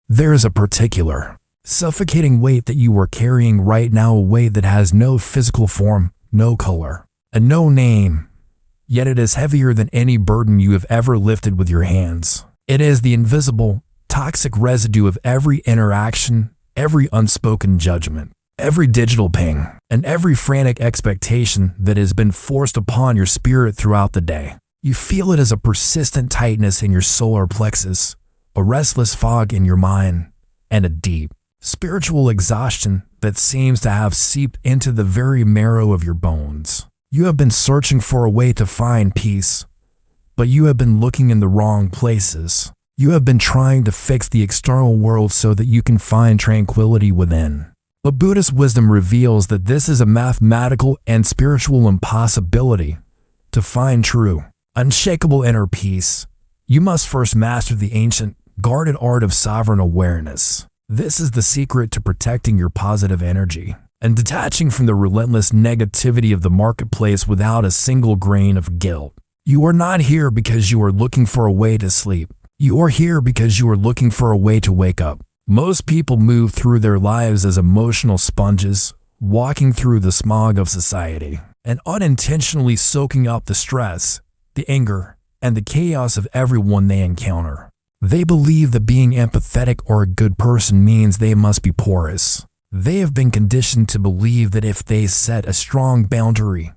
There is a particular, suffocating weight that you are carrying right now, a weight that has no physical form, no color, and no name. Yet it is heavier than any burden you have ever lifted with your hands. It is the invisible, toxic residue of every interaction, every unspoken judgment, every digital ping, and every frantic expectation that has been forced upon your spirit throughout the day. You feel it as a persistent tightness in your solar plexus, a restless fog in your mind, and a deep, spiritual exhaustion that seems to have seeped into the very marrow of your bones. You have been searching for a way to find peace, but you have been looking in the wrong places. You have been trying to fix the external world so that you can find tranquility within. But Buddhist wisdom reveals that this is a mathematical and spiritual impossibility. To find true, unshakable inner peace, you must first master the ancient, guarded art of sovereign awareness. This is the secret to protecting your positive energy and detaching from the relentless negativity of the marketplace without a single grain of guilt. You are not here because you are looking for a way to sleep. You are here because you are looking for a way to wake up. Most people move through their lives as emotional sponges, walking through the smog of society and unintentionally soaking up the stress, the anger, and the chaos of everyone they encounter. They believe that being empathetic or a good person means they must be porous. They have been conditioned to believe that if they set a strong boundary,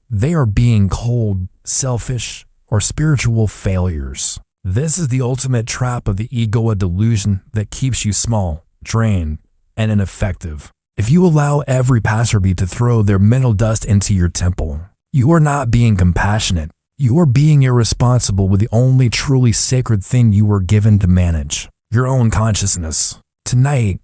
they are being cold, selfish, or spiritual failures. This is the ultimate trap of the ego, a delusion that keeps you small, drained, and ineffective. If you allow every passerby to throw their mental dust into your temple, you are not being compassionate. You are being irresponsible with the only truly sacred thing you were given to manage, your own consciousness. Tonight,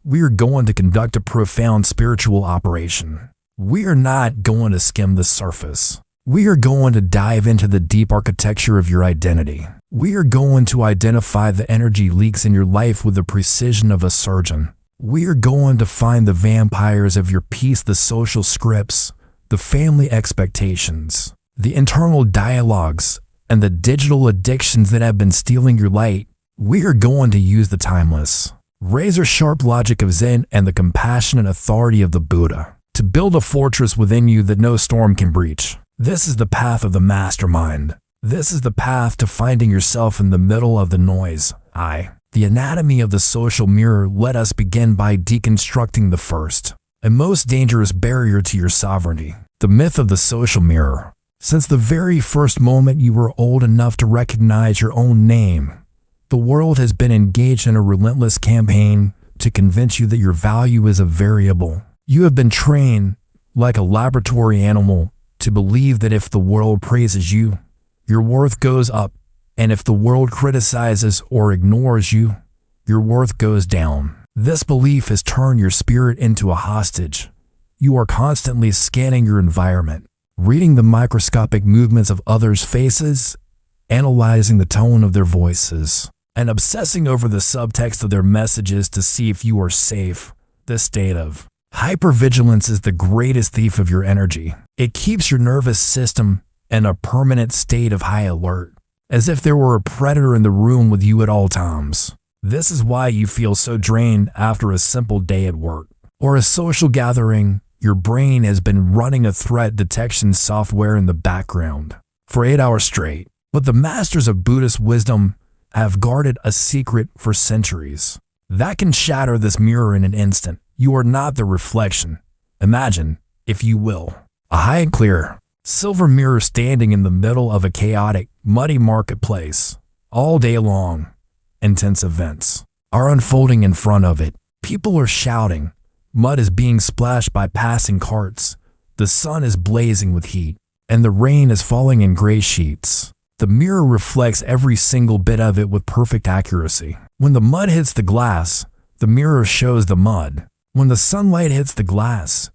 we are going to conduct a profound spiritual operation. We are not going to skim the surface. We are going to dive into the deep architecture of your identity. We are going to identify the energy leaks in your life with the precision of a surgeon. We are going to find the vampires of your peace, the social scripts, the family expectations, the internal dialogues, and the digital addictions that have been stealing your light. We are going to use the timeless, razor-sharp logic of Zen and the compassionate authority of the Buddha to build a fortress within you that no storm can breach. This is the path of the mastermind. This is the path to finding yourself in the middle of the noise. The anatomy of the social mirror. Let us begin by deconstructing the first and most dangerous barrier to your sovereignty, the myth of the social mirror. Since the very first moment you were old enough to recognize your own name, the world has been engaged in a relentless campaign to convince you that your value is a variable. You have been trained, like a laboratory animal, to believe that if the world praises you, your worth goes up, and if the world criticizes or ignores you, your worth goes down. This belief has turned your spirit into a hostage. You are constantly scanning your environment, reading the microscopic movements of others' faces, analyzing the tone of their voices, and obsessing over the subtext of their messages to see if you are safe. This state of hypervigilance is the greatest thief of your energy. It keeps your nervous system in a permanent state of high alert, as if there were a predator in the room with you at all times. This is why you feel so drained after a simple day at work or a social gathering. Your brain has been running a threat detection software in the background for 8 hours straight. But the masters of Buddhist wisdom have guarded a secret for centuries that can shatter this mirror in an instant. You are not the reflection. Imagine, if you will, a high and clear, silver mirror standing in the middle of a chaotic, muddy marketplace. All day long, intense events are unfolding in front of it. People are shouting. Mud is being splashed by passing carts. The sun is blazing with heat, and the rain is falling in gray sheets. The mirror reflects every single bit of it with perfect accuracy. When the mud hits the glass, the mirror shows the mud. When the sunlight hits the glass,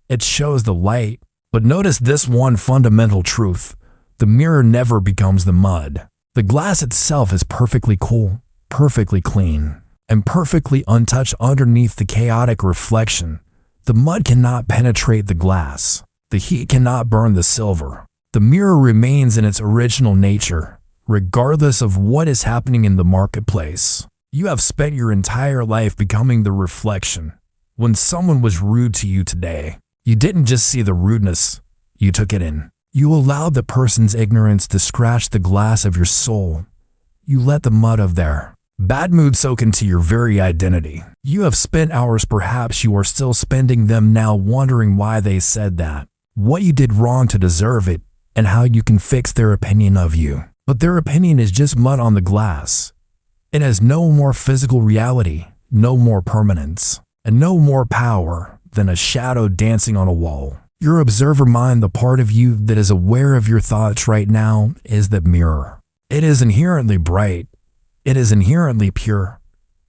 it shows the light. But notice this one fundamental truth: the mirror never becomes the mud. The glass itself is perfectly cool, perfectly clean, and perfectly untouched underneath the chaotic reflection. The mud cannot penetrate the glass. The heat cannot burn the silver. The mirror remains in its original nature, regardless of what is happening in the marketplace. You have spent your entire life becoming the reflection. When someone was rude to you today, you didn't just see the rudeness, you took it in. You allowed the person's ignorance to scratch the glass of your soul. You let the mud of their bad mood soak into your very identity. You have spent hours, perhaps you are still spending them now, wondering why they said that, what you did wrong to deserve it, and how you can fix their opinion of you. But their opinion is just mud on the glass. It has no more physical reality, no more permanence, and no more power than a shadow dancing on a wall. Your observer mind, the part of you that is aware of your thoughts right now, is the mirror. It is inherently bright. It is inherently pure.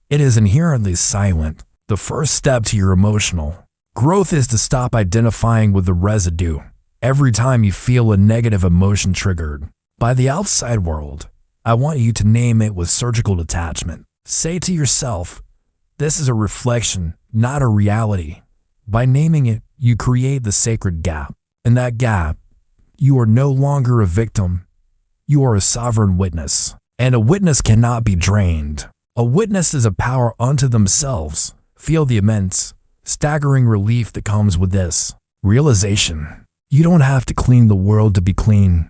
It is inherently silent. The first step to your emotional growth is to stop identifying with the residue every time you feel a negative emotion triggered by the outside world. I want you to name it with surgical detachment. Say to yourself, this is a reflection, not a reality. By naming it, you create the sacred gap. In that gap, you are no longer a victim. You are a sovereign witness. And a witness cannot be drained. A witness is a power unto themselves. Feel the immense, staggering relief that comes with this realization. You don't have to clean the world to be clean.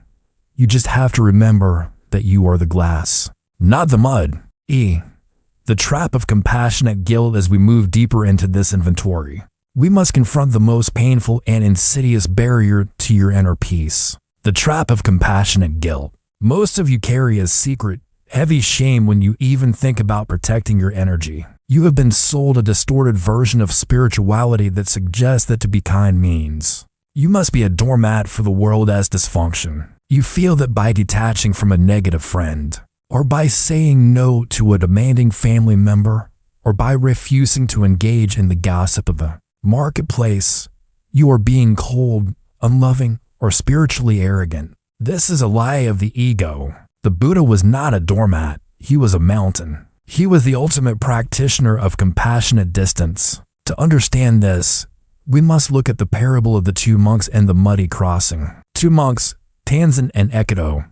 You just have to remember that you are the glass, not the mud. The trap of compassionate guilt. As we move deeper into this inventory, we must confront the most painful and insidious barrier to your inner peace. The trap of compassionate guilt. Most of you carry a secret, heavy shame when you even think about protecting your energy. You have been sold a distorted version of spirituality that suggests that to be kind means you must be a doormat for the world as dysfunction. You feel that by detaching from a negative friend, or by saying no to a demanding family member, or by refusing to engage in the gossip of the marketplace, you are being cold, unloving, or spiritually arrogant. This is a lie of the ego. The Buddha was not a doormat, he was a mountain. He was the ultimate practitioner of compassionate distance. To understand this, we must look at the parable of the two monks and the muddy crossing. Two monks, Tanzan and Ekido,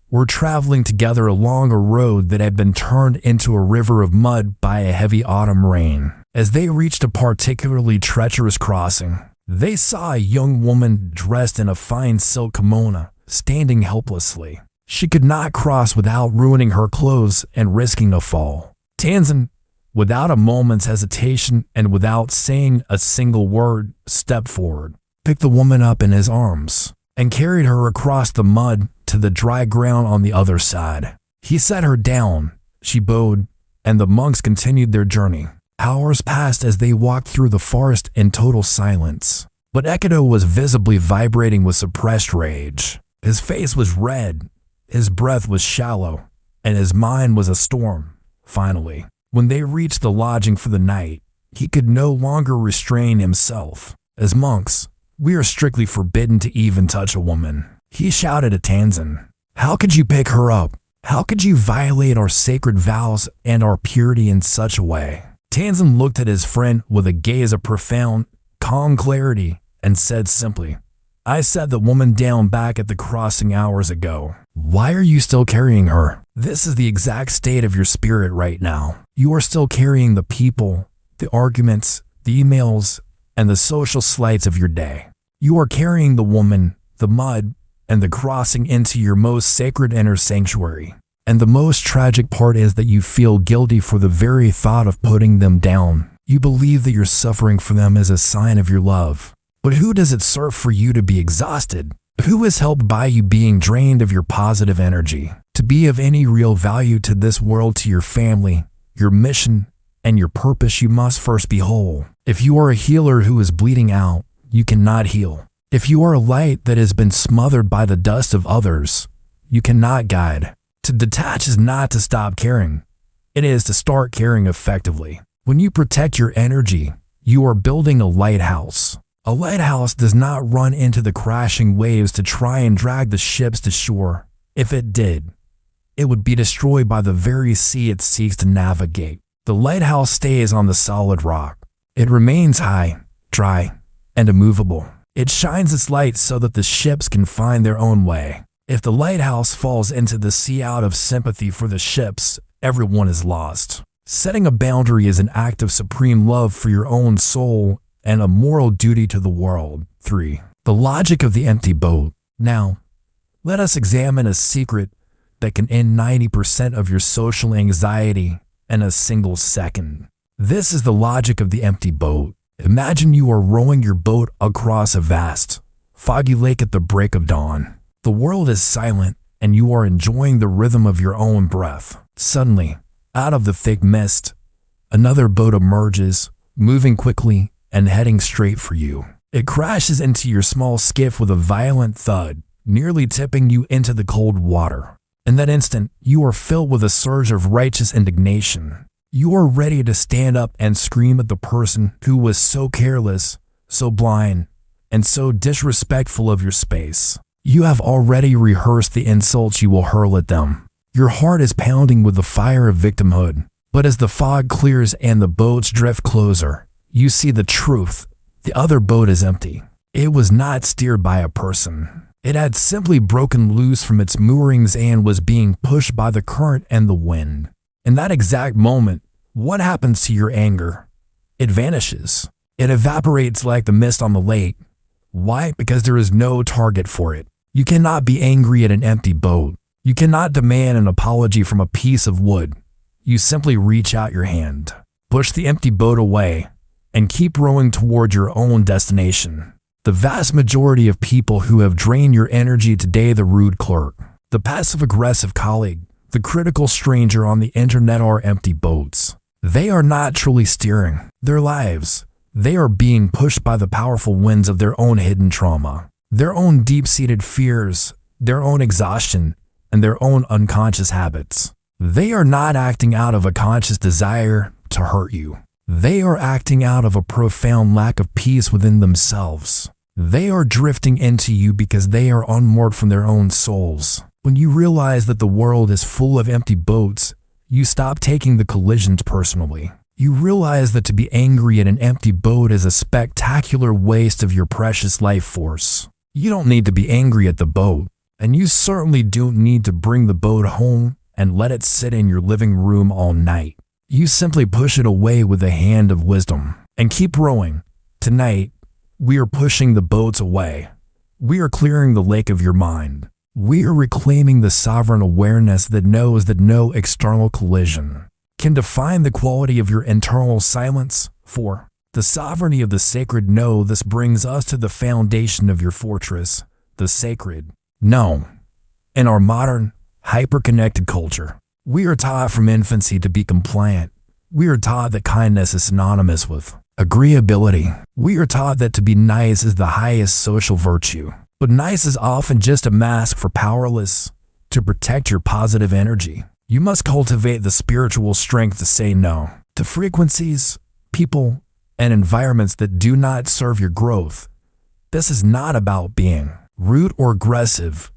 were traveling together along a road that had been turned into a river of mud by a heavy autumn rain. As they reached a particularly treacherous crossing, they saw a young woman dressed in a fine silk kimono standing helplessly. She could not cross without ruining her clothes and risking a fall. Tanzan, without a moment's hesitation and without saying a single word, stepped forward, picked the woman up in his arms, and carried her across the mud to the dry ground on the other side. He set her down, she bowed, and the monks continued their journey. Hours passed as they walked through the forest in total silence, but Ekido was visibly vibrating with suppressed rage. His face was red, his breath was shallow, and his mind was a storm. Finally, when they reached the lodging for the night, he could no longer restrain himself. As monks, we are strictly forbidden to even touch a woman. He shouted at Tanzan, "How could you pick her up? How could you violate our sacred vows and our purity in such a way?" Tanzan looked at his friend with a gaze of profound, calm clarity and said simply, "I set the woman down back at the crossing hours ago. Why are you still carrying her?" This is the exact state of your spirit right now. You are still carrying the people, the arguments, the emails, and the social slights of your day. You are carrying the woman, the mud, and the crossing into your most sacred inner sanctuary. And the most tragic part is that you feel guilty for the very thought of putting them down. You believe that your suffering for them is a sign of your love. But who does it serve for you to be exhausted? Who is helped by you being drained of your positive energy? To be of any real value to this world, to your family, your mission, and your purpose, you must first be whole. If you are a healer who is bleeding out, you cannot heal. If you are a light that has been smothered by the dust of others, you cannot guide. To detach is not to stop caring. It is to start caring effectively. When you protect your energy, you are building a lighthouse. A lighthouse does not run into the crashing waves to try and drag the ships to shore. If it did, it would be destroyed by the very sea it seeks to navigate. The lighthouse stays on the solid rock. It remains high, dry, and immovable. It shines its light so that the ships can find their own way. If the lighthouse falls into the sea out of sympathy for the ships, everyone is lost. Setting a boundary is an act of supreme love for your own soul and a moral duty to the world. 3. The logic of the empty boat. Now, let us examine a secret that can end 90% of your social anxiety in a single second. This is the logic of the empty boat. Imagine you are rowing your boat across a vast, foggy lake at the break of dawn. The world is silent and you are enjoying the rhythm of your own breath. Suddenly, out of the thick mist, another boat emerges, moving quickly and heading straight for you. It crashes into your small skiff with a violent thud, nearly tipping you into the cold water. In that instant, you are filled with a surge of righteous indignation. You are ready to stand up and scream at the person who was so careless, so blind, and so disrespectful of your space. You have already rehearsed the insults you will hurl at them. Your heart is pounding with the fire of victimhood. But as the fog clears and the boats drift closer, you see the truth. The other boat is empty. It was not steered by a person. It had simply broken loose from its moorings and was being pushed by the current and the wind. In that exact moment, what happens to your anger? It vanishes. It evaporates like the mist on the lake. Why? Because there is no target for it. You cannot be angry at an empty boat. You cannot demand an apology from a piece of wood. You simply reach out your hand, push the empty boat away, and keep rowing toward your own destination. The vast majority of people who have drained your energy today, the rude clerk, the passive-aggressive colleague, the critical stranger on the internet, are empty boats. They are not truly steering their lives. They are being pushed by the powerful winds of their own hidden trauma, their own deep-seated fears, their own exhaustion, and their own unconscious habits. They are not acting out of a conscious desire to hurt you. They are acting out of a profound lack of peace within themselves. They are drifting into you because they are unmoored from their own souls. When you realize that the world is full of empty boats, you stop taking the collisions personally. You realize that to be angry at an empty boat is a spectacular waste of your precious life force. You don't need to be angry at the boat, and you certainly don't need to bring the boat home and let it sit in your living room all night. You simply push it away with a hand of wisdom and keep rowing. Tonight, we are pushing the boats away. We are clearing the lake of your mind. We are reclaiming the sovereign awareness that knows that no external collision can define the quality of your internal silence. 4. The sovereignty of the sacred. No, this brings us to the foundation of your fortress, the sacred. No. In our modern, hyper-connected culture, we are taught from infancy to be compliant. We are taught that kindness is synonymous with agreeability. We are taught that to be nice is the highest social virtue. But nice is often just a mask for powerless. To protect your positive energy, you must cultivate the spiritual strength to say no to frequencies, people, and environments that do not serve your growth. This is not about being rude or aggressive.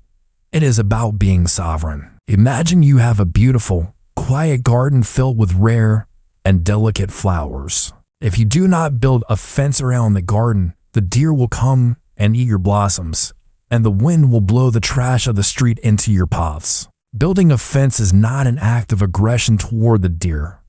It is about being sovereign. Imagine you have a beautiful, quiet garden filled with rare and delicate flowers. If you do not build a fence around the garden, the deer will come and eat your blossoms, and the wind will blow the trash of the street into your paths. Building a fence is not an act of aggression toward the deer.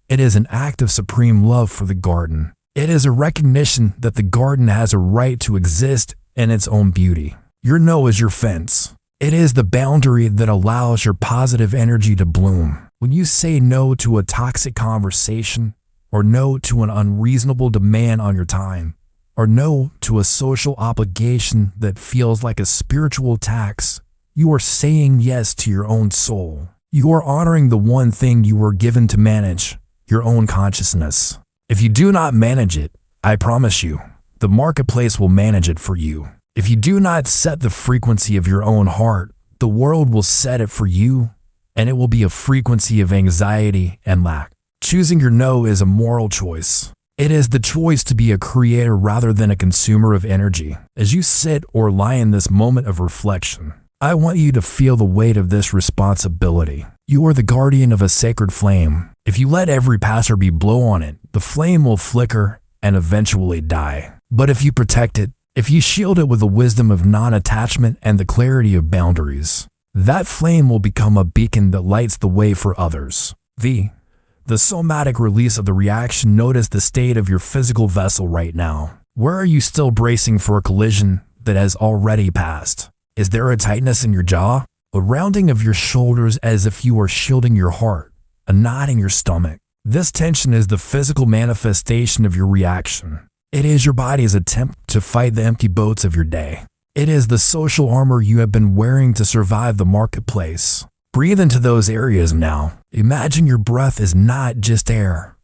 It is an act of supreme love for the garden. It is a recognition that the garden has a right to exist in its own beauty. Your no is your fence. It is the boundary that allows your positive energy to bloom. When you say no to a toxic conversation, or no to an unreasonable demand on your time, or no to a social obligation that feels like a spiritual tax, you are saying yes to your own soul. You are honoring the one thing you were given to manage, your own consciousness. If you do not manage it, I promise you, the marketplace will manage it for you. If you do not set the frequency of your own heart, the world will set it for you, and it will be a frequency of anxiety and lack. Choosing your no is a moral choice. It is the choice to be a creator rather than a consumer of energy. As you sit or lie in this moment of reflection, I want you to feel the weight of this responsibility. You are the guardian of a sacred flame. If you let every passerby blow on it, the flame will flicker and eventually die. But if you protect it, if you shield it with the wisdom of non-attachment and the clarity of boundaries, that flame will become a beacon that lights the way for others. The The somatic release of the reaction. Notice the state of your physical vessel right now. Where are you still bracing for a collision that has already passed? Is there a tightness in your jaw? A rounding of your shoulders as if you are shielding your heart? A knot in your stomach? This tension is the physical manifestation of your reaction. It is your body's attempt to fight the empty boats of your day. It is the social armor you have been wearing to survive the marketplace. Breathe into those areas now. Imagine your breath is not just air,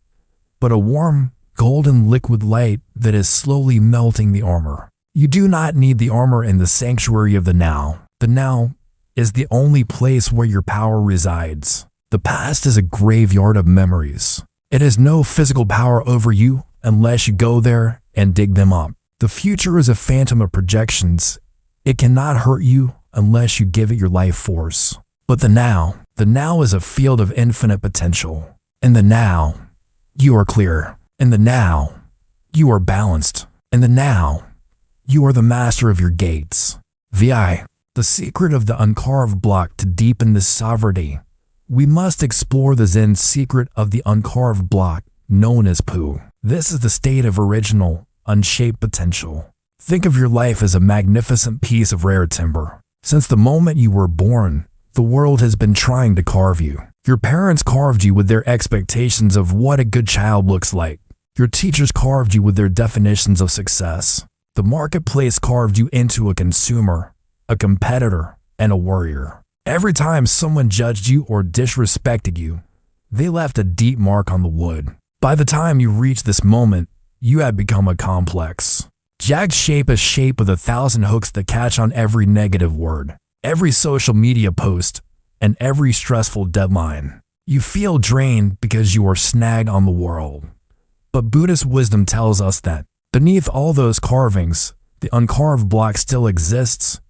but a warm, golden liquid light that is slowly melting the armor. You do not need the armor in the sanctuary of the now. The now is the only place where your power resides. The past is a graveyard of memories. It has no physical power over you unless you go there and dig them up. The future is a phantom of projections. It cannot hurt you unless you give it your life force. But the now is a field of infinite potential. In the now, you are clear. In the now, you are balanced. In the now, you are the master of your gates. VI, the secret of the uncarved block to deepen this sovereignty. We must explore the Zen secret of the uncarved block, known as Pu. This is the state of original, unshaped potential. Think of your life as a magnificent piece of rare timber. Since the moment you were born, the world has been trying to carve you. Your parents carved you with their expectations of what a good child looks like. Your teachers carved you with their definitions of success. The marketplace carved you into a consumer, a competitor, and a warrior. Every time someone judged you or disrespected you, they left a deep mark on the wood. By the time you reach this moment, you have become a complex, jagged shape, a shape with 1,000 hooks that catch on every negative word, every social media post, and every stressful deadline. You feel drained because you are snagged on the world. But Buddhist wisdom tells us that beneath all those carvings, the uncarved block still exists.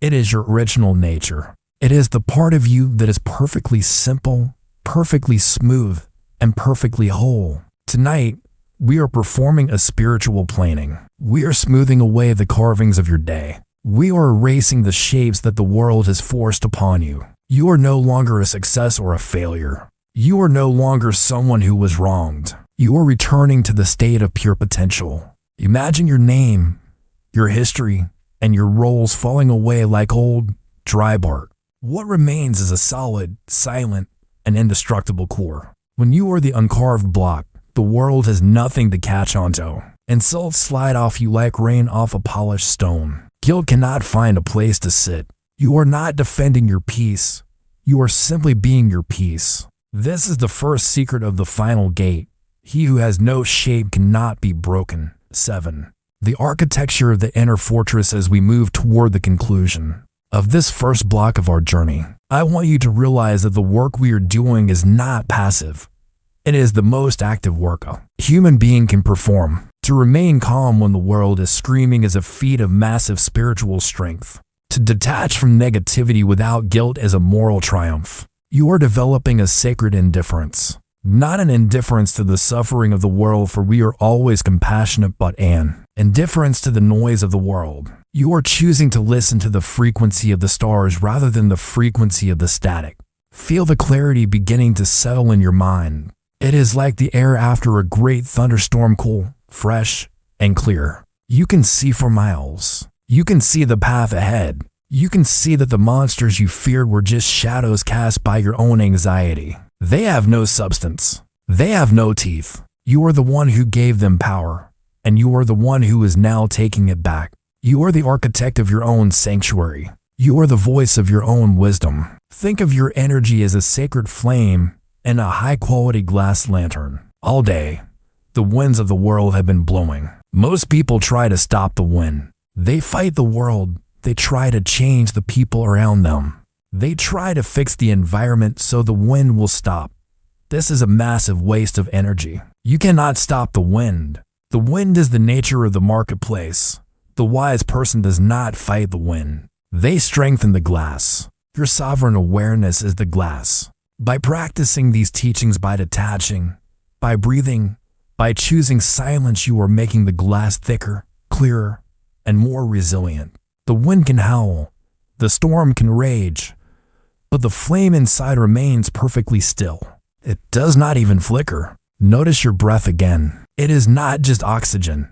It is your original nature. It is the part of you that is perfectly simple, perfectly smooth, and perfectly whole. Tonight, we are performing a spiritual planing. We are smoothing away the carvings of your day. We are erasing the shapes that the world has forced upon you. You are no longer a success or a failure. You are no longer someone who was wronged. You are returning to the state of pure potential. Imagine your name, your history, and your roles falling away like old, dry bark. What remains is a solid, silent, and indestructible core. When you are the uncarved block, the world has nothing to catch onto. Insults slide off you like rain off a polished stone. Guilt cannot find a place to sit. You are not defending your peace. You are simply being your peace. This is the first secret of the final gate. He who has no shape cannot be broken. 7. The architecture of the inner fortress as we move toward the conclusion of this first block of our journey. I want you to realize that the work we are doing is not passive. It is the most active work a human being can perform. To remain calm when the world is screaming is a feat of massive spiritual strength. To detach from negativity without guilt is a moral triumph. You are developing a sacred indifference. Not an indifference to the suffering of the world, for we are always compassionate, but an indifference to the noise of the world. You are choosing to listen to the frequency of the stars rather than the frequency of the static. Feel the clarity beginning to settle in your mind. It is like the air after a great thunderstorm, cool, fresh, and clear. You can see for miles. You can see the path ahead. You can see that the monsters you feared were just shadows cast by your own anxiety. They have no substance. They have no teeth. You are the one who gave them power, and you are the one who is now taking it back. You are the architect of your own sanctuary. You are the voice of your own wisdom. Think of your energy as a sacred flame and a high-quality glass lantern. All day, the winds of the world have been blowing. Most people try to stop the wind. They fight the world. They try to change the people around them. They try to fix the environment so the wind will stop. This is a massive waste of energy. You cannot stop the wind. The wind is the nature of the marketplace. The wise person does not fight the wind. They strengthen the glass. Your sovereign awareness is the glass. By practicing these teachings, by detaching, by breathing, by choosing silence, you are making the glass thicker, clearer, and more resilient. The wind can howl. The storm can rage. But the flame inside remains perfectly still. It does not even flicker. Notice your breath again. It is not just oxygen.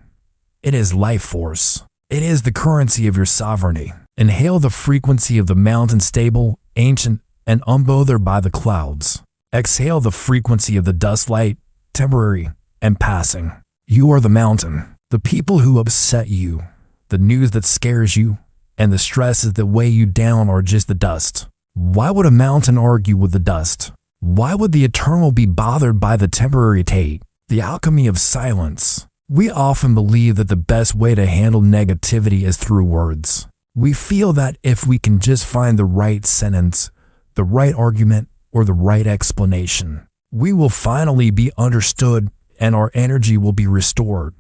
It is life force. It is the currency of your sovereignty. Inhale the frequency of the mountain, stable, ancient, and unbothered by the clouds. Exhale the frequency of the dust, light, temporary, and passing. You are the mountain. The people who upset you, the news that scares you, and the stresses that weigh you down are just the dust. Why would a mountain argue with the dust? Why would the eternal be bothered by the temporary tate? The alchemy of silence. We often believe that the best way to handle negativity is through words. We feel that if we can just find the right sentence, the right argument, or the right explanation, we will finally be understood and our energy will be restored.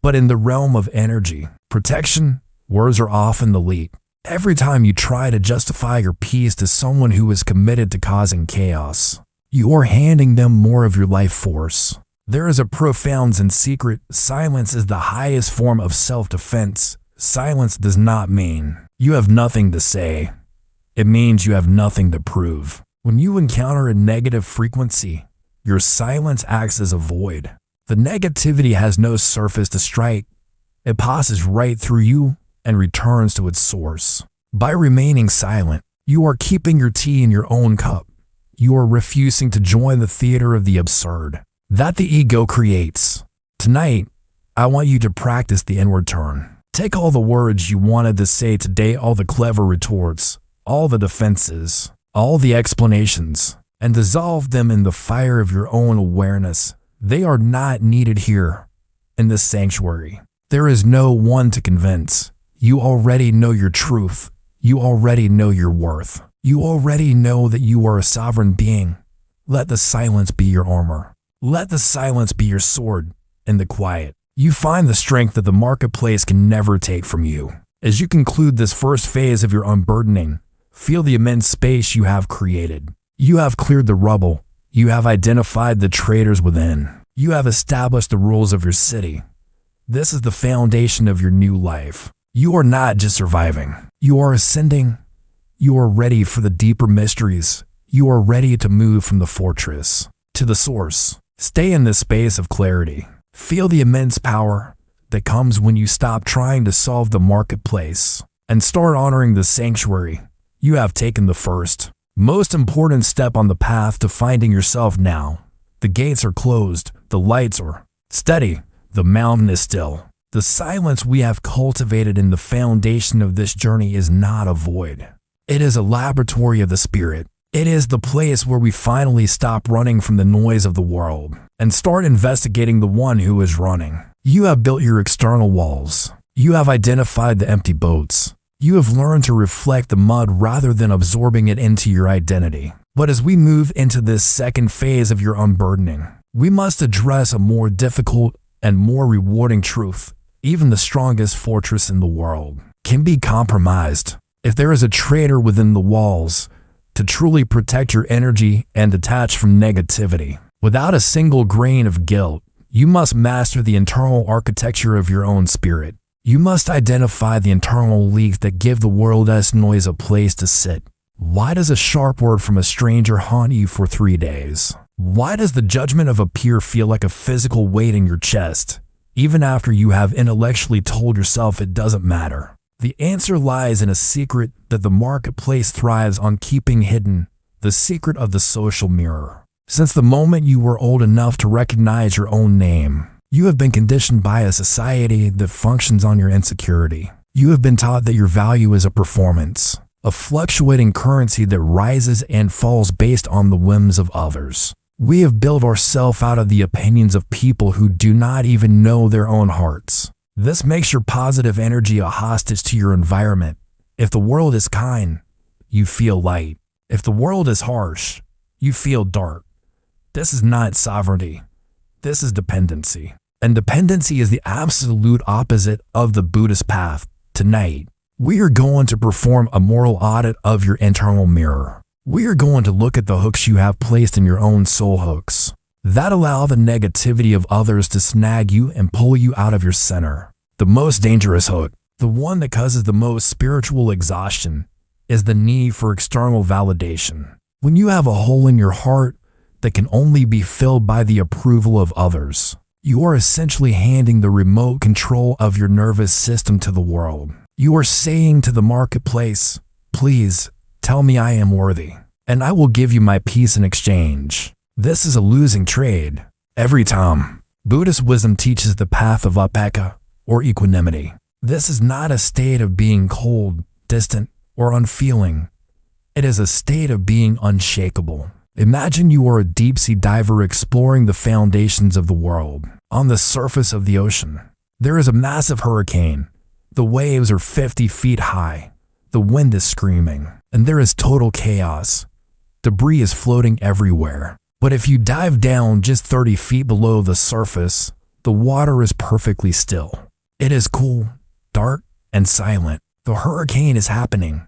But in the realm of energy, protection, words are often the lead. Every time you try to justify your peace to someone who is committed to causing chaos, you are handing them more of your life force. There is a profound and secret: silence is the highest form of self-defense. Silence does not mean you have nothing to say. It means you have nothing to prove. When you encounter a negative frequency, your silence acts as a void. The negativity has no surface to strike. It passes right through you and returns to its source. By remaining silent, you are keeping your tea in your own cup. You are refusing to join the theater of the absurd that the ego creates. Tonight, I want you to practice the inward turn. Take all the words you wanted to say today, all the clever retorts, all the defenses, all the explanations, and dissolve them in the fire of your own awareness. They are not needed here, in this sanctuary. There is no one to convince. You already know your truth. You already know your worth. You already know that you are a sovereign being. Let the silence be your armor. Let the silence be your sword. In the quiet, you find the strength that the marketplace can never take from you. As you conclude this first phase of your unburdening, feel the immense space you have created. You have cleared the rubble. You have identified the traitors within. You have established the rules of your city. This is the foundation of your new life. You are not just surviving. You are ascending. You are ready for the deeper mysteries. You are ready to move from the fortress to the source. Stay in this space of clarity. Feel the immense power that comes when you stop trying to solve the marketplace and start honoring the sanctuary. You have taken the first, most important step on the path to finding yourself now. The gates are closed. The lights are steady. The mountain is still. The silence we have cultivated in the foundation of this journey is not a void. It is a laboratory of the spirit. It is the place where we finally stop running from the noise of the world and start investigating the one who is running. You have built your external walls. You have identified the empty boats. You have learned to reflect the mud rather than absorbing it into your identity. But as we move into this second phase of your unburdening, we must address a more difficult and more rewarding truth. Even the strongest fortress in the world can be compromised. If there is a traitor within the walls, to truly protect your energy and detach from negativity, without a single grain of guilt, you must master the internal architecture of your own spirit. You must identify the internal leaks that give the world's noise a place to sit. Why does a sharp word from a stranger haunt you for 3 days? Why does the judgment of a peer feel like a physical weight in your chest, even after you have intellectually told yourself it doesn't matter? The answer lies in a secret that the marketplace thrives on keeping hidden, the secret of the social mirror. Since the moment you were old enough to recognize your own name, you have been conditioned by a society that functions on your insecurity. You have been taught that your value is a performance, a fluctuating currency that rises and falls based on the whims of others. We have built ourselves out of the opinions of people who do not even know their own hearts. This makes your positive energy a hostage to your environment. If the world is kind, you feel light. If the world is harsh, you feel dark. This is not sovereignty. This is dependency. And dependency is the absolute opposite of the Buddhist path. Tonight, we are going to perform a moral audit of your internal mirror. We are going to look at the hooks you have placed in your own soul hooks that allow the negativity of others to snag you and pull you out of your center. The most dangerous hook, the one that causes the most spiritual exhaustion, is the need for external validation. When you have a hole in your heart that can only be filled by the approval of others. You are essentially handing the remote control of your nervous system to the world. You are saying to the marketplace, please tell me I am worthy, and I will give you my peace in exchange. This is a losing trade. Every time. Buddhist wisdom teaches the path of upekkha, or equanimity. This is not a state of being cold, distant, or unfeeling. It is a state of being unshakable. Imagine you are a deep-sea diver exploring the foundations of the world. On the surface of the ocean, there is a massive hurricane. The waves are 50 feet high. The wind is screaming, and there is total chaos. Debris is floating everywhere. But if you dive down just 30 feet below the surface, the water is perfectly still. It is cool, dark, and silent. The hurricane is happening,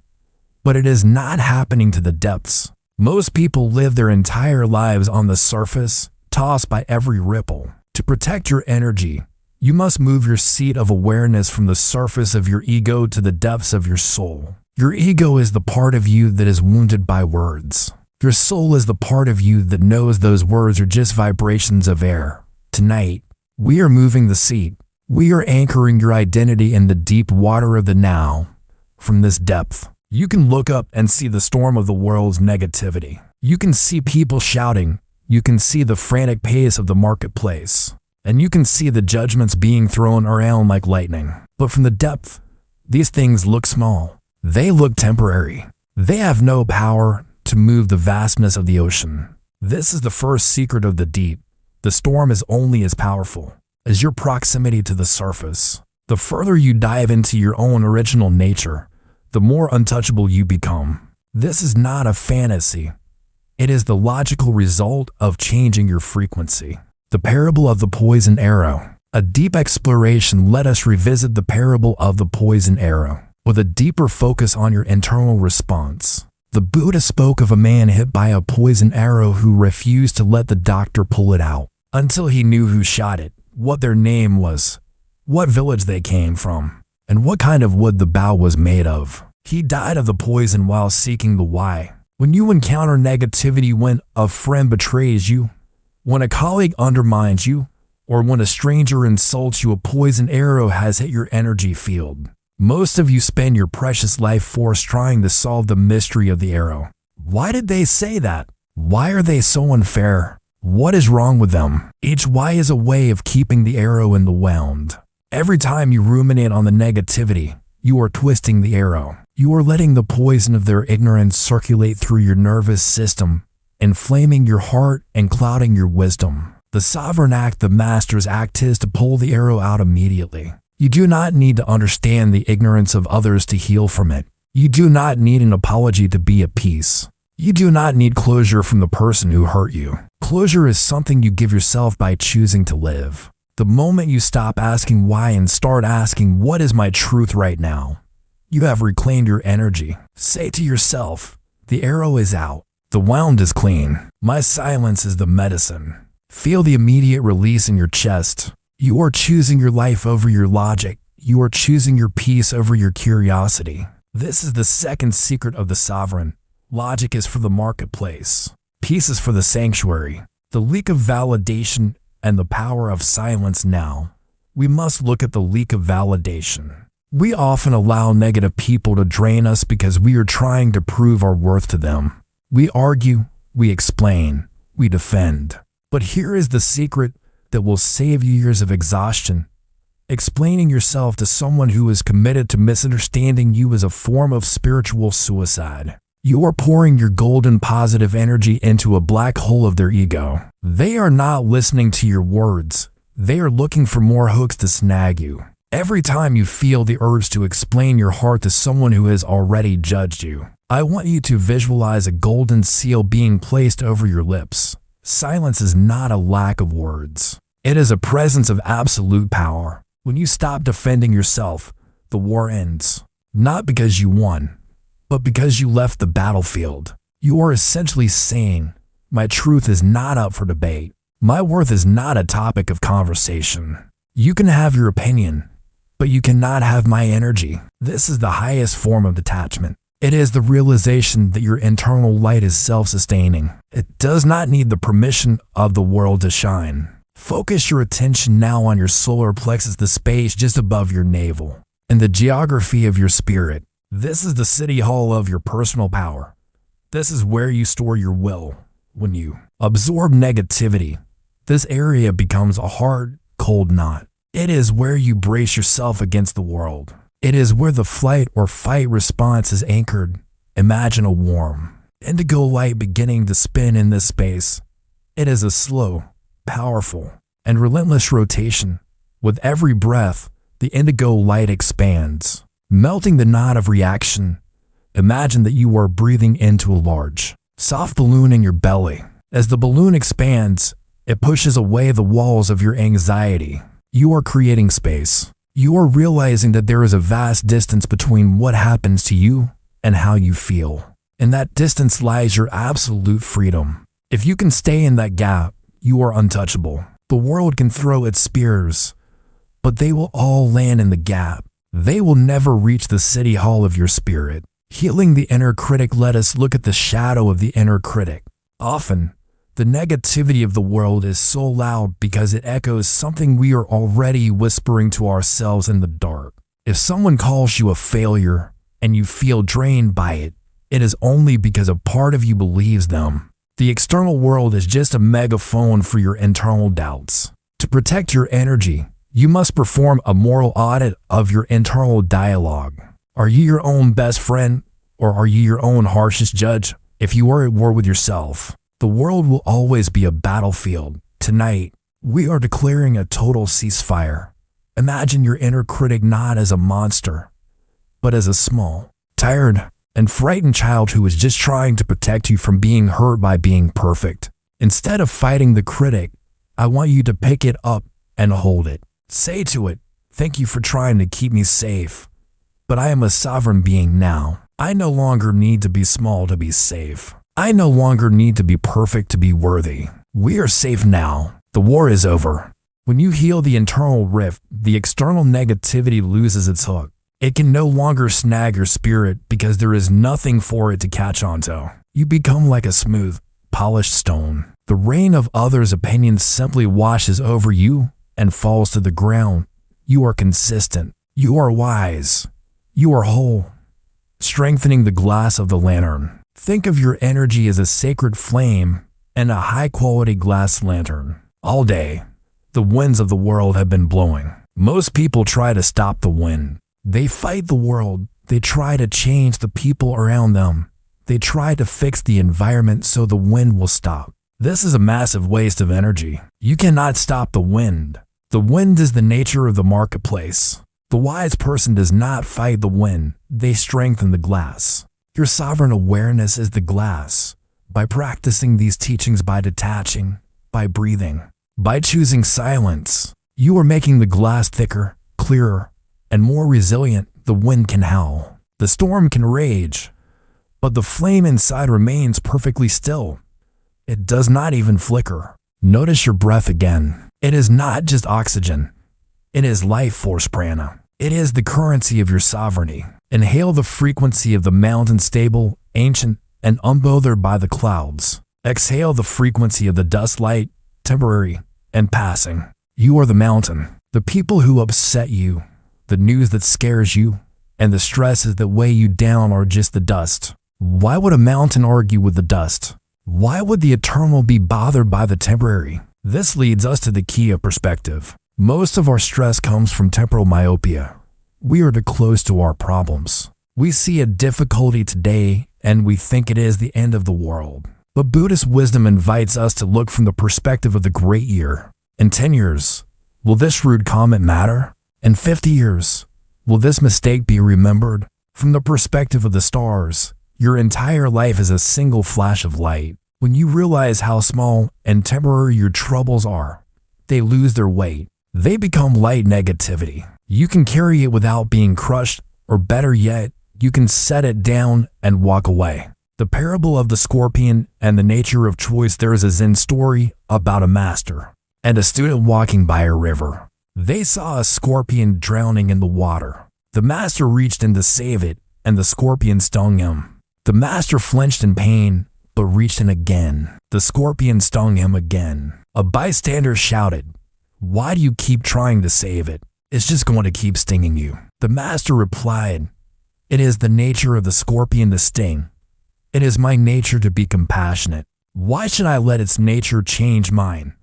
but it is not happening to the depths. Most people live their entire lives on the surface, tossed by every ripple. To protect your energy, you must move your seat of awareness from the surface of your ego to the depths of your soul. Your ego is the part of you that is wounded by words. Your soul is the part of you that knows those words are just vibrations of air. Tonight, we are moving the seat. We are anchoring your identity in the deep water of the now. From this depth, you can look up and see the storm of the world's negativity. You can see people shouting. You can see the frantic pace of the marketplace. And you can see the judgments being thrown around like lightning. But from the depth, these things look small. They look temporary. They have no power to move the vastness of the ocean. This is the first secret of the deep. The storm is only as powerful as your proximity to the surface. The further you dive into your own original nature, the more untouchable you become. This is not a fantasy. It is the logical result of changing your frequency. The parable of the poison arrow. A deep exploration let us revisit the parable of the poison arrow with a deeper focus on your internal response. The Buddha spoke of a man hit by a poison arrow who refused to let the doctor pull it out until he knew who shot it, what their name was, what village they came from, and what kind of wood the bow was made of. He died of the poison while seeking the why. When you encounter negativity, when a friend betrays you, when a colleague undermines you, or when a stranger insults you, a poison arrow has hit your energy field. Most of you spend your precious life force trying to solve the mystery of the arrow. Why did they say that? Why are they so unfair? What is wrong with them? Each why is a way of keeping the arrow in the wound. Every time you ruminate on the negativity, you are twisting the arrow. You are letting the poison of their ignorance circulate through your nervous system, inflaming your heart and clouding your wisdom. The sovereign act, the master's act, is to pull the arrow out immediately. You do not need to understand the ignorance of others to heal from it. You do not need an apology to be at peace. You do not need closure from the person who hurt you. Closure is something you give yourself by choosing to live. The moment you stop asking why and start asking what is my truth right now, you have reclaimed your energy. Say to yourself, the arrow is out. The wound is clean. My silence is the medicine. Feel the immediate release in your chest. You are choosing your life over your logic. You are choosing your peace over your curiosity. This is the second secret of the sovereign. Logic is for the marketplace. Peace is for the sanctuary. The leak of validation and the power of silence now. We must look at the leak of validation. We often allow negative people to drain us because we are trying to prove our worth to them. We argue, we explain, we defend. But here is the secret that will save you years of exhaustion. Explaining yourself to someone who is committed to misunderstanding you is a form of spiritual suicide. You are pouring your golden positive energy into a black hole of their ego. They are not listening to your words. They are looking for more hooks to snag you. Every time you feel the urge to explain your heart to someone who has already judged you, I want you to visualize a golden seal being placed over your lips. Silence is not a lack of words. It is a presence of absolute power. When you stop defending yourself, the war ends. Not because you won, but because you left the battlefield. You are essentially saying, my truth is not up for debate. My worth is not a topic of conversation. You can have your opinion, but you cannot have my energy. This is the highest form of detachment. It is the realization that your internal light is self-sustaining. It does not need the permission of the world to shine. Focus your attention now on your solar plexus, the space just above your navel, and the geography of your spirit. This is the city hall of your personal power. This is where you store your will. When you absorb negativity, this area becomes a hard, cold knot. It is where you brace yourself against the world. It is where the flight or fight response is anchored. Imagine a warm, indigo light beginning to spin in this space. It is a slow, powerful, and relentless rotation. With every breath, the indigo light expands, melting the knot of reaction. Imagine that you are breathing into a large, soft balloon in your belly. As the balloon expands, it pushes away the walls of your anxiety. You are creating space. You are realizing that there is a vast distance between what happens to you and how you feel. In that distance lies your absolute freedom. If you can stay in that gap, you are untouchable. The world can throw its spears, but they will all land in the gap. They will never reach the city hall of your spirit. Healing the inner critic, let us look at the shadow of the inner critic. Often, the negativity of the world is so loud because it echoes something we are already whispering to ourselves in the dark. If someone calls you a failure and you feel drained by it, it is only because a part of you believes them. The external world is just a megaphone for your internal doubts. To protect your energy, you must perform a moral audit of your internal dialogue. Are you your own best friend, or are you your own harshest judge? If you are at war with yourself, the world will always be a battlefield. Tonight, we are declaring a total ceasefire. Imagine your inner critic not as a monster, but as a small, tired, and frightened child who is just trying to protect you from being hurt by being perfect. Instead of fighting the critic, I want you to pick it up and hold it. Say to it, "Thank you for trying to keep me safe, but I am a sovereign being now. I no longer need to be small to be safe. I no longer need to be perfect to be worthy. We are safe now. The war is over." When you heal the internal rift, the external negativity loses its hook. It can no longer snag your spirit because there is nothing for it to catch onto. You become like a smooth, polished stone. The rain of others' opinions simply washes over you and falls to the ground. You are consistent. You are wise. You are whole. Strengthening the glass of the lantern. Think of your energy as a sacred flame and a high-quality glass lantern. All day, the winds of the world have been blowing. Most people try to stop the wind. They fight the world. They try to change the people around them. They try to fix the environment so the wind will stop. This is a massive waste of energy. You cannot stop the wind. The wind is the nature of the marketplace. The wise person does not fight the wind. They strengthen the glass. Your sovereign awareness is the glass. By practicing these teachings, by detaching, by breathing, by choosing silence, you are making the glass thicker, clearer, and more resilient. The wind can howl. The storm can rage. But the flame inside remains perfectly still. It does not even flicker. Notice your breath again. It is not just oxygen. It is life force prana. It is the currency of your sovereignty. Inhale the frequency of the mountain, stable, ancient, and unbothered by the clouds. Exhale the frequency of the dust, light, temporary, and passing. You are the mountain. The people who upset you, the news that scares you, and the stresses that weigh you down are just the dust. Why would a mountain argue with the dust? Why would the eternal be bothered by the temporary? This leads us to the key of perspective. Most of our stress comes from temporal myopia. We are too close to our problems. We see a difficulty today and we think it is the end of the world. But Buddhist wisdom invites us to look from the perspective of the great year. In 10 years, will this rude comment matter? In 50 years, will this mistake be remembered? From the perspective of the stars, your entire life is a single flash of light. When you realize how small and temporary your troubles are, they lose their weight. They become light negativity. You can carry it without being crushed, or better yet, you can set it down and walk away. The parable of the scorpion and the nature of choice. There is a Zen story about a master and a student walking by a river. They saw a scorpion drowning in the water. The master reached in to save it and the scorpion stung him. The master flinched in pain, but reached in again. The scorpion stung him again. A bystander shouted, "Why do you keep trying to save it? It's just going to keep stinging you." The master replied, "It is the nature of the scorpion to sting. It is my nature to be compassionate. Why should I let its nature change mine?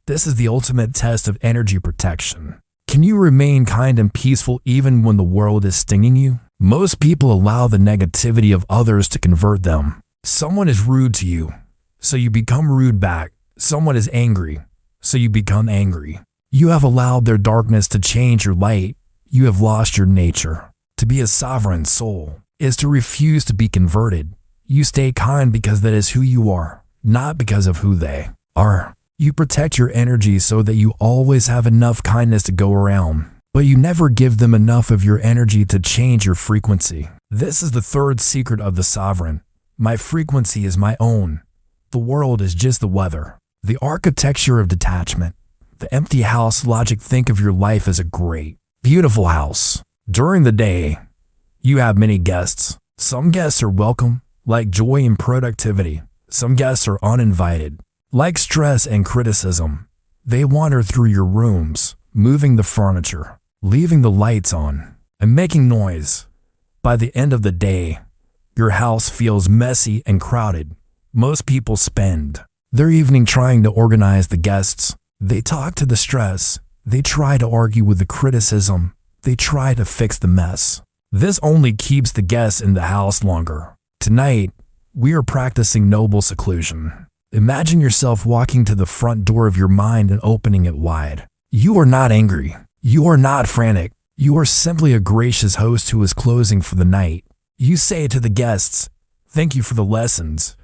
This is the ultimate test of energy protection. Can you remain kind and peaceful even when the world is stinging you?" Most people allow the negativity of others to convert them. Someone is rude to you, so you become rude back. Someone is angry, so you become angry. You have allowed their darkness to change your light. You have lost your nature. To be a sovereign soul is to refuse to be converted. You stay kind because that is who you are, not because of who they are. You protect your energy so that you always have enough kindness to go around, but you never give them enough of your energy to change your frequency. This is the third secret of the sovereign. My frequency is my own. The world is just the weather. The architecture of detachment. The empty house logic. Think of your life as a great, beautiful house. During the day, you have many guests. Some guests are welcome, like joy and productivity. Some guests are uninvited, like stress and criticism. They wander through your rooms, moving the furniture, leaving the lights on, and making noise. By the end of the day, your house feels messy and crowded. Most people spend their evening trying to organize the guests. They talk to the stress. They try to argue with the criticism. They try to fix the mess. This only keeps the guests in the house longer. Tonight, we are practicing noble seclusion. Imagine yourself walking to the front door of your mind and opening it wide. You are not angry. You are not frantic. You are simply a gracious host who is closing for the night. You say to the guests, "Thank you for the lessons,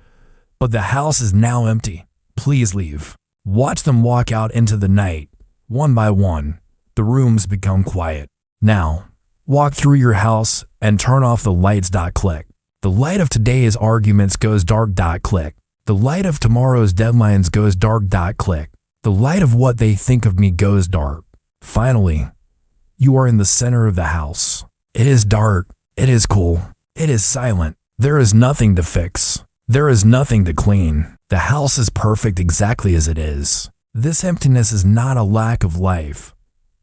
but the house is now empty. Please leave." Watch them walk out into the night. One by one, the rooms become quiet. Now, walk through your house and turn off the lights. Click. The light of today's arguments goes dark. Click. The light of tomorrow's deadlines goes dark. Click. The light of what they think of me goes dark. Finally, you are in the center of the house. It is dark. It is cool. It is silent. There is nothing to fix. There is nothing to clean. The house is perfect exactly as it is. This emptiness is not a lack of life.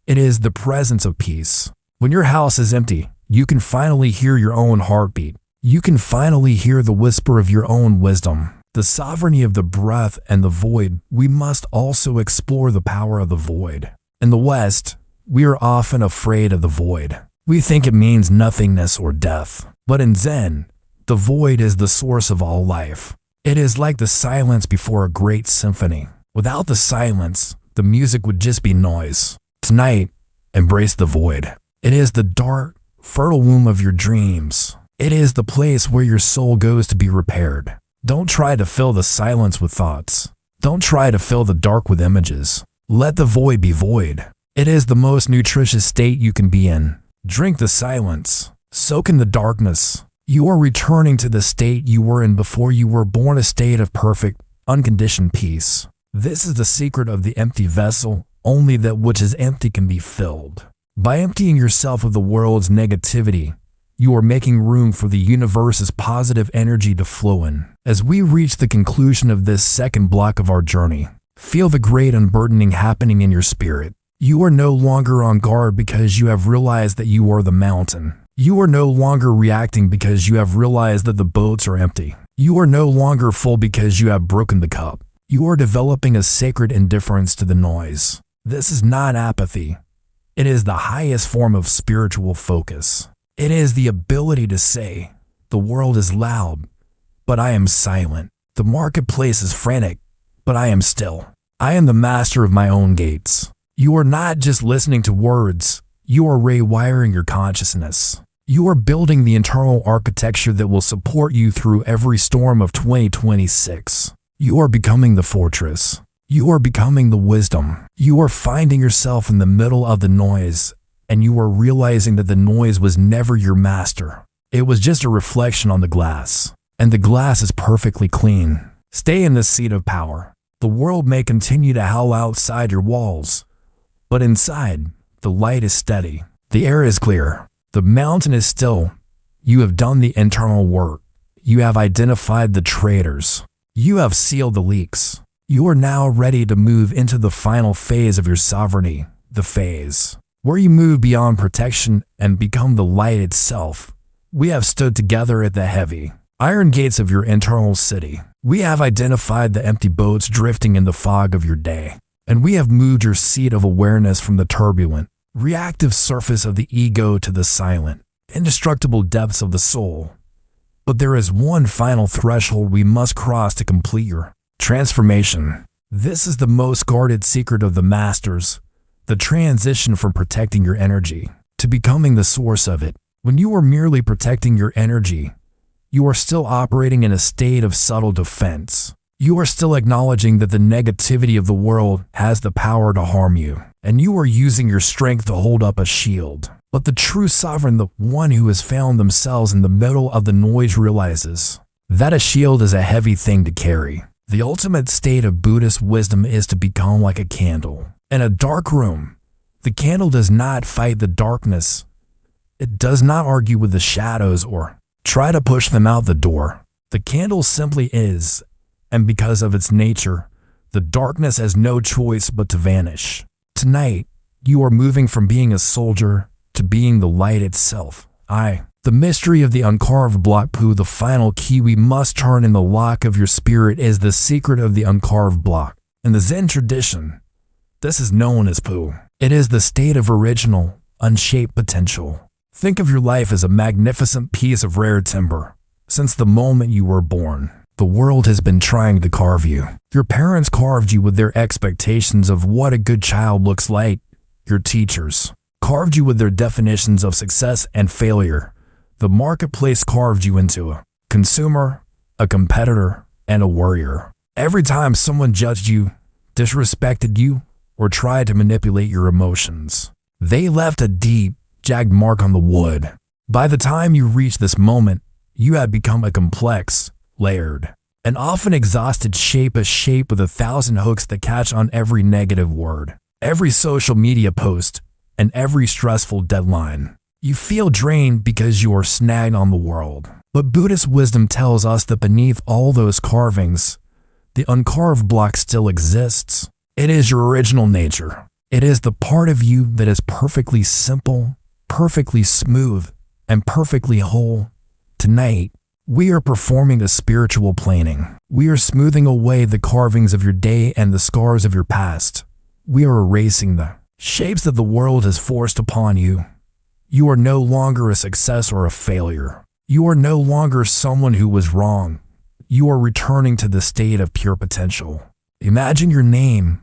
It is the presence of peace. When your house is empty, you can finally hear your own heartbeat. You can finally hear the whisper of your own wisdom. The sovereignty of the breath and the void. We must also explore the power of the void. In the West, we are often afraid of the void. We think it means nothingness or death. But in Zen, the void is the source of all life. It is like the silence before a great symphony. Without the silence, the music would just be noise. Tonight, embrace the void. It is the dark, fertile womb of your dreams. It is the place where your soul goes to be repaired. Don't try to fill the silence with thoughts. Don't try to fill the dark with images. Let the void be void. It is the most nutritious state you can be in. Drink the silence. Soak in the darkness. You are returning to the state you were in before you were born, a state of perfect, unconditioned peace. This is the secret of the empty vessel. Only that which is empty can be filled. By emptying yourself of the world's negativity, you are making room for the universe's positive energy to flow in. As we reach the conclusion of this second block of our journey, feel the great unburdening happening in your spirit. You are no longer on guard because you have realized that you are the mountain. You are no longer reacting because you have realized that the boats are empty. You are no longer full because you have broken the cup. You are developing a sacred indifference to the noise. This is not apathy. It is the highest form of spiritual focus. It is the ability to say, "The world is loud, but I am silent. The marketplace is frantic, but I am still. I am the master of my own gates." You are not just listening to words. You are rewiring your consciousness. You are building the internal architecture that will support you through every storm of 2026. You are becoming the fortress. You are becoming the wisdom. You are finding yourself in the middle of the noise, and you are realizing that the noise was never your master. It was just a reflection on the glass, and the glass is perfectly clean. Stay in this seat of power. The world may continue to howl outside your walls, but inside, the light is steady. The air is clear. The mountain is still. You have done the internal work. You have identified the traitors. You have sealed the leaks. You are now ready to move into the final phase of your sovereignty, the phase where you move beyond protection and become the light itself. We have stood together at the heavy iron gates of your internal city. We have identified the empty boats drifting in the fog of your day, and we have moved your seat of awareness from the turbulent, reactive surface of the ego to the silent, indestructible depths of the soul. But there is one final threshold we must cross to complete your transformation. This is the most guarded secret of the masters, the transition from protecting your energy to becoming the source of it. When you are merely protecting your energy, you are still operating in a state of subtle defense. You are still acknowledging that the negativity of the world has the power to harm you, and you are using your strength to hold up a shield. But the true sovereign, the one who has found themselves in the middle of the noise, realizes that a shield is a heavy thing to carry. The ultimate state of Buddhist wisdom is to become like a candle. In a dark room, the candle does not fight the darkness. It does not argue with the shadows or try to push them out the door. The candle simply is, and because of its nature, the darkness has no choice but to vanish. Tonight, you are moving from being a soldier to being the light itself. The mystery of the uncarved block Pu, the final key we must turn in the lock of your spirit, is the secret of the uncarved block. In the Zen tradition, this is known as Pu. It is the state of original, unshaped potential. Think of your life as a magnificent piece of rare timber. Since the moment you were born, the world has been trying to carve you. Your parents carved you with their expectations of what a good child looks like. Your teachers carved you with their definitions of success and failure. The marketplace carved you into a consumer, a competitor, and a warrior. Every time someone judged you, disrespected you, or tried to manipulate your emotions, they left a deep, jagged mark on the wood. By the time you reach this moment, you had become a complex, layered, and often exhausted shape, a shape with 1,000 hooks that catch on every negative word, every social media post, and every stressful deadline. You feel drained because you are snagged on the world. But Buddhist wisdom tells us that beneath all those carvings, the uncarved block still exists. It is your original nature. It is the part of you that is perfectly simple, perfectly smooth, and perfectly whole. Tonight, we are performing a spiritual planing. We are smoothing away the carvings of your day and the scars of your past. We are erasing the shapes that the world has forced upon you. You are no longer a success or a failure. You are no longer someone who was wrong. You are returning to the state of pure potential. Imagine your name,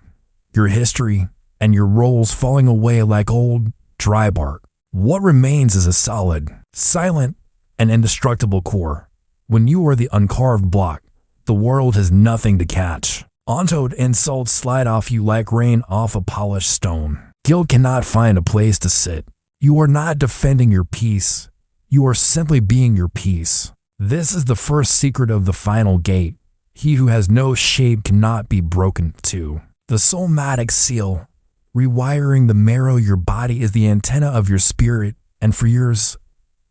your history, and your roles falling away like old, dry bark. What remains is a solid, silent, and indestructible core. When you are the uncarved block, the world has nothing to catch. Untold insults slide off you like rain off a polished stone. Guilt cannot find a place to sit. You are not defending your peace. You are simply being your peace. This is the first secret of the final gate. He who has no shape cannot be broken to. The somatic seal, rewiring the marrow of your body, is the antenna of your spirit, and for years,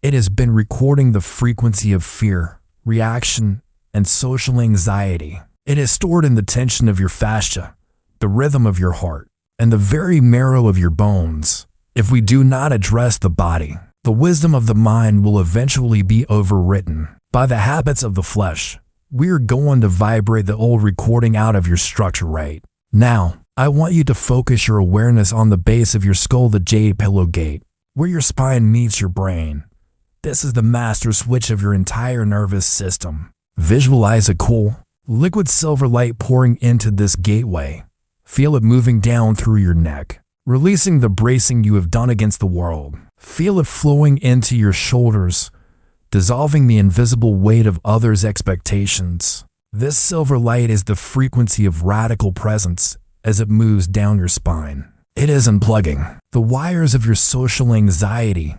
it has been recording the frequency of fear, reaction, and social anxiety. It is stored in the tension of your fascia, the rhythm of your heart, and the very marrow of your bones. If we do not address the body, the wisdom of the mind will eventually be overwritten by the habits of the flesh. We are going to vibrate the old recording out of your structure right now. I want you to focus your awareness on the base of your skull, the jade pillow gate, where your spine meets your brain. This is the master switch of your entire nervous system. Visualize a cool, liquid silver light pouring into this gateway. Feel it moving down through your neck, releasing the bracing you have done against the world. Feel it flowing into your shoulders, dissolving the invisible weight of others' expectations. This silver light is the frequency of radical presence as it moves down your spine. It is unplugging the wires of your social anxiety.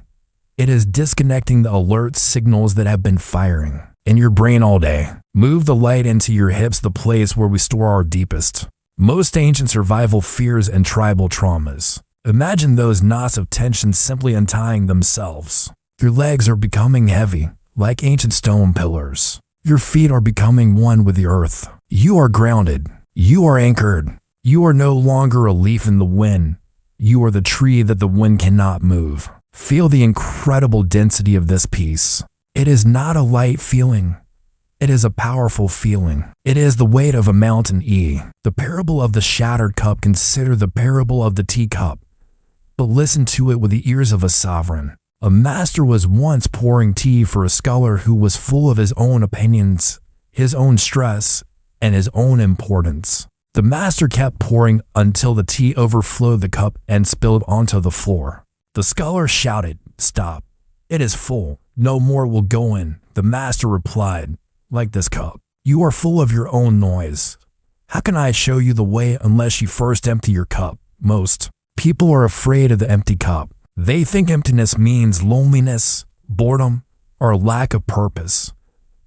It is disconnecting the alert signals that have been firing in your brain all day. Move the light into your hips, the place where we store our deepest, most ancient survival fears and tribal traumas. Imagine those knots of tension simply untying themselves. Your legs are becoming heavy, like ancient stone pillars. Your feet are becoming one with the earth. You are grounded. You are anchored. You are no longer a leaf in the wind. You are the tree that the wind cannot move. Feel the incredible density of this peace. It is not a light feeling. It is a powerful feeling. It is the weight of a mountain. The parable of the shattered cup. Consider the parable of the teacup, but listen to it with the ears of a sovereign. A master was once pouring tea for a scholar who was full of his own opinions, his own stress, and his own importance. The master kept pouring until the tea overflowed the cup and spilled onto the floor. The scholar shouted, "Stop! It is full. No more will go in." The master replied, "Like this cup, you are full of your own noise. How can I show you the way unless you first empty your cup?" Most people are afraid of the empty cup. They think emptiness means loneliness, boredom, or a lack of purpose.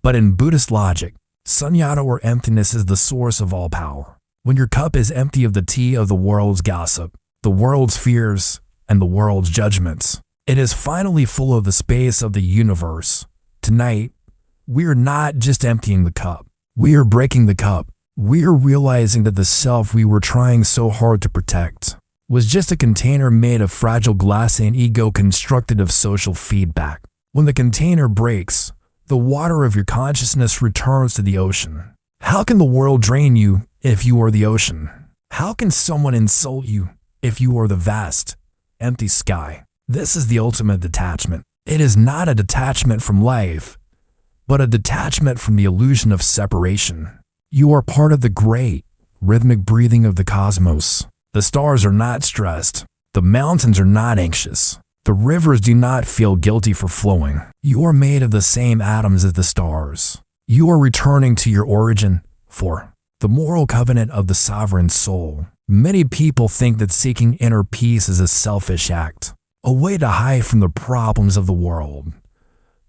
But in Buddhist logic, sunyata or emptiness is the source of all power. When your cup is empty of the tea of the world's gossip, the world's fears, and the world's judgments, it is finally full of the space of the universe. Tonight, we are not just emptying the cup. We are breaking the cup. We are realizing that the self we were trying so hard to protect was just a container made of fragile glass and ego constructed of social feedback. When the container breaks, the water of your consciousness returns to the ocean. How can the world drain you if you are the ocean? How can someone insult you if you are the vast, empty sky? This is the ultimate detachment. It is not a detachment from life, but a detachment from the illusion of separation. You are part of the great, rhythmic breathing of the cosmos. The stars are not stressed. The mountains are not anxious. The rivers do not feel guilty for flowing. You are made of the same atoms as the stars. You are returning to your origin for the moral covenant of the sovereign soul. Many people think that seeking inner peace is a selfish act, a way to hide from the problems of the world.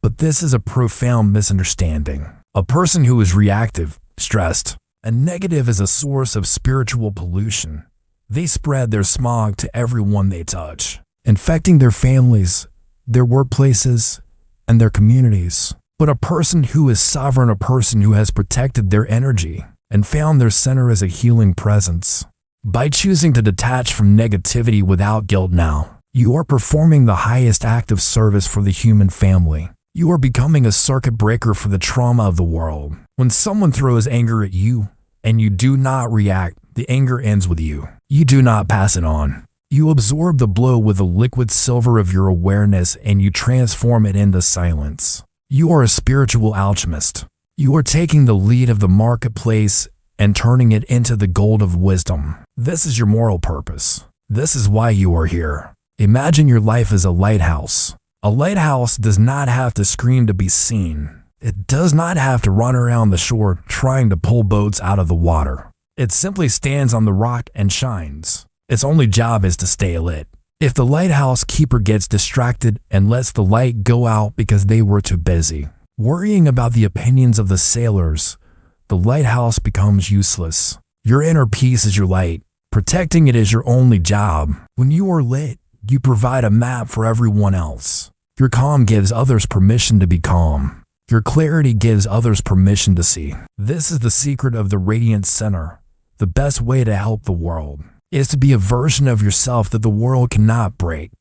But this is a profound misunderstanding. A person who is reactive, stressed, and negative is a source of spiritual pollution. They spread their smog to everyone they touch, infecting their families, their workplaces, and their communities. But a person who is sovereign, a person who has protected their energy and found their center as a healing presence. By choosing to detach from negativity without guilt now, you are performing the highest act of service for the human family. You are becoming a circuit breaker for the trauma of the world. When someone throws anger at you and you do not react, the anger ends with you. You do not pass it on. You absorb the blow with the liquid silver of your awareness and you transform it into silence. You are a spiritual alchemist. You are taking the lead of the marketplace and turning it into the gold of wisdom. This is your moral purpose. This is why you are here. Imagine your life as a lighthouse. A lighthouse does not have to scream to be seen. It does not have to run around the shore trying to pull boats out of the water. It simply stands on the rock and shines. Its only job is to stay lit. If the lighthouse keeper gets distracted and lets the light go out because they were too busy worrying about the opinions of the sailors, the lighthouse becomes useless. Your inner peace is your light. Protecting it is your only job. When you are lit, you provide a map for everyone else. Your calm gives others permission to be calm. Your clarity gives others permission to see. This is the secret of the radiant center. The best way to help the world is to be a version of yourself that the world cannot break.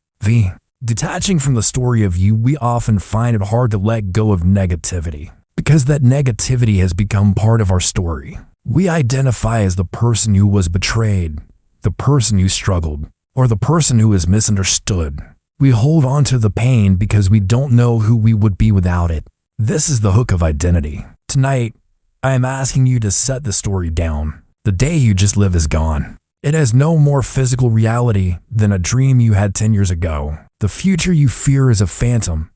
Detaching from the story of you, we often find it hard to let go of negativity because that negativity has become part of our story. We identify as the person who was betrayed, the person who struggled, or the person who is misunderstood. We hold on to the pain because we don't know who we would be without it. This is the hook of identity. Tonight, I am asking you to set the story down. The day you just live is gone. It has no more physical reality than a dream you had 10 years ago. The future you fear is a phantom.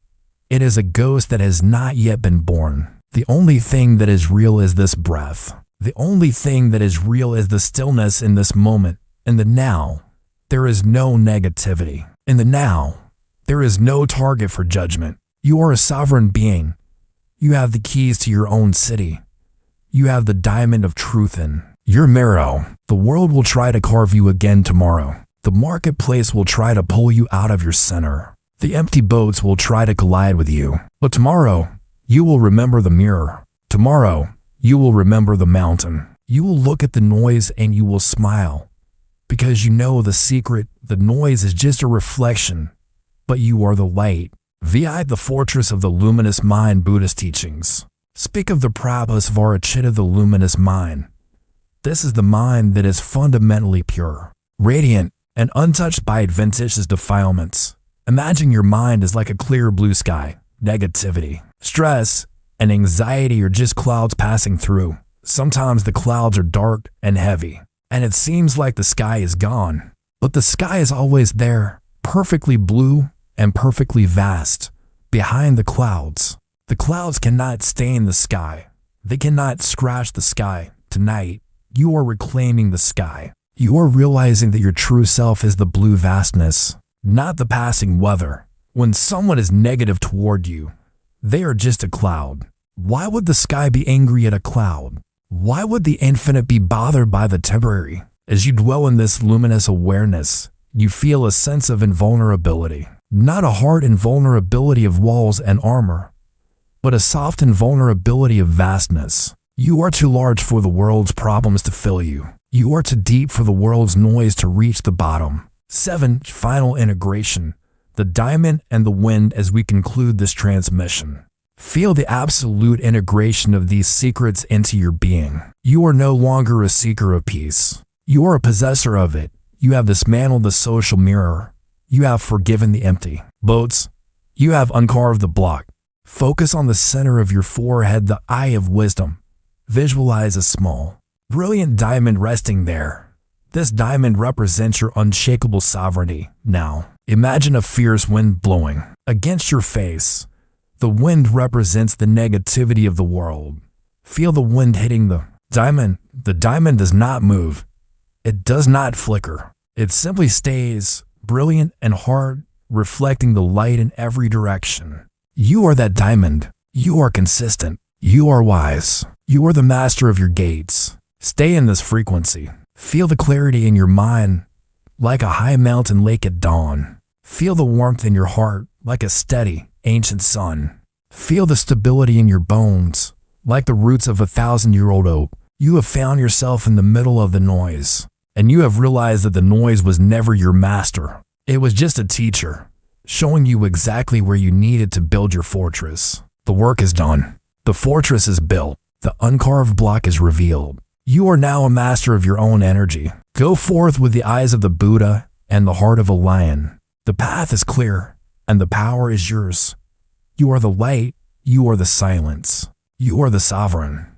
It is a ghost that has not yet been born. The only thing that is real is this breath. The only thing that is real is the stillness in this moment. In the now, there is no negativity. In the now, there is no target for judgment. You are a sovereign being. You have the keys to your own city. You have the diamond of truth in your marrow. The world will try to carve you again tomorrow. The marketplace will try to pull you out of your center. The empty boats will try to collide with you. But tomorrow, you will remember the mirror. Tomorrow, you will remember the mountain. You will look at the noise and you will smile. Because you know the secret, the noise is just a reflection, but you are the light. VI the fortress of the luminous mind. Buddhist teachings speak of the Prabhasvarachita, the luminous mind. This is the mind that is fundamentally pure, radiant, and untouched by adventitious defilements. Imagine your mind is like a clear blue sky. Negativity, stress, and anxiety are just clouds passing through. Sometimes the clouds are dark and heavy, and it seems like the sky is gone. But the sky is always there, perfectly blue and perfectly vast, behind the clouds. The clouds cannot stain the sky. They cannot scratch the sky. Tonight, you are reclaiming the sky. You are realizing that your true self is the blue vastness, not the passing weather. When someone is negative toward you, they are just a cloud. Why would the sky be angry at a cloud? Why would the infinite be bothered by the temporary? As you dwell in this luminous awareness, you feel a sense of invulnerability. Not a hard invulnerability of walls and armor, but a soft invulnerability of vastness. You are too large for the world's problems to fill you. You are too deep for the world's noise to reach the bottom. 7. Final integration. The diamond and the wind. As we conclude this transmission, feel the absolute integration of these secrets into your being. You are no longer a seeker of peace. You are a possessor of it. You have dismantled the social mirror. You have forgiven the empty boats. You have uncarved the block. Focus on the center of your forehead, the eye of wisdom. Visualize a small, brilliant diamond resting there. This diamond represents your unshakable sovereignty. Now, imagine a fierce wind blowing against your face. The wind represents the negativity of the world. Feel the wind hitting the diamond. The diamond does not move. It does not flicker. It simply stays brilliant and hard, reflecting the light in every direction. You are that diamond. You are consistent. You are wise. You are the master of your gates. Stay in this frequency. Feel the clarity in your mind like a high mountain lake at dawn. Feel the warmth in your heart like a steady, ancient sun. Feel the stability in your bones like the roots of a 1,000-year-old oak. You have found yourself in the middle of the noise, and you have realized that the noise was never your master. It was just a teacher, showing you exactly where you needed to build your fortress. The work is done. The fortress is built. The uncarved block is revealed. You are now a master of your own energy. Go forth with the eyes of the Buddha and the heart of a lion. The path is clear, and the power is yours. You are the light. You are the silence. You are the sovereign.